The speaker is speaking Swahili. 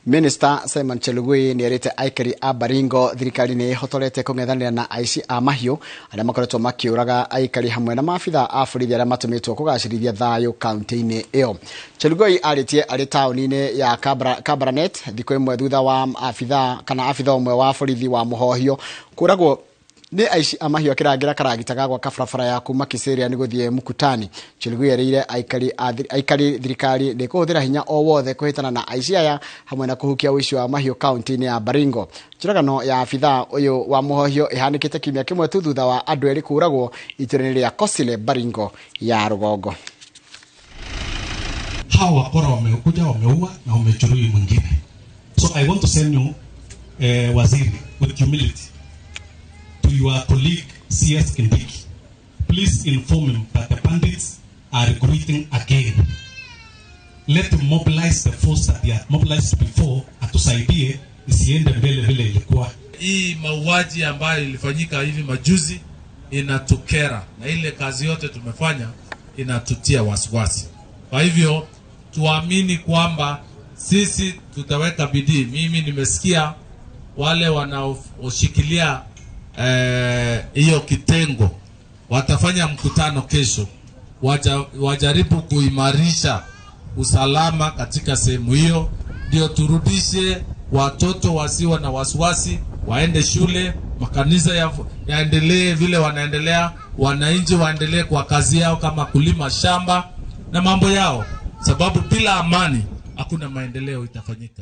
Minister Simon Chelugui nĩerĩte aikari a Baringo thirikari nĩ hotorete kũng'ethanĩra na aici a mahiũ arĩa makoretwo makiũraga aikari hamwe na maabitha a borithi arĩa matũmĩtwo kũgacĩrithia thayũ kaunti-inĩ ĩyo. Chelugui arĩtie arĩ taũni-inĩ ya Kabranet thikũ ĩmwe thutha wa abitha ũmwe wa borithi wa mũhohio kũragwo nĩ aici a mahiũ akĩrangĩra karagita gwa kabarabara ya kuma Kĩsĩrĩa nĩ gũthiĩ Mukutani. Chelugui erĩire aikari thirikari nĩ kũhũthĩra hinya o wothe kũhĩtana na aici aya hamwe na kũhukia ũici wa mahiũ kaunti-inĩ ya Baringo. Njũragano ya abitha ũyũ wa mũhohio ĩhanĩkĩte kiumia kĩmwe tu thutha wa andũ erĩ kũragwo itũra-inĩ rĩa Kosile Baringo ya rũgongo. Hawa wakora wamekuja wameua na wamejeruhi mwingine. So I want to send you waziri with humility to your colleague CS Kindiki. Please inform him that the bandits are recruiting again. Let him mobilize the force that they had mobilized before atusaidie isiende mbele vile ilikuwa. Hii mauaji ambayo ilifanyika hivi majuzi inatukera na ile kazi yote tumefanya inatutia wasiwasi. Kwa hivyo tuamini kwamba sisi tutaweka bidii. Mimi nimesikia wale wanaoshikilia hiyo kitengo watafanya mkutano kesho, wajaribu kuimarisha usalama katika sehemu hiyo, ndio turudishe watoto wasiwa na wasiwasi, waende shule, makanisa yaendelee vile wanaendelea, wananchi waendelee kwa kazi yao kama kulima shamba na mambo yao, sababu bila amani hakuna maendeleo itafanyika.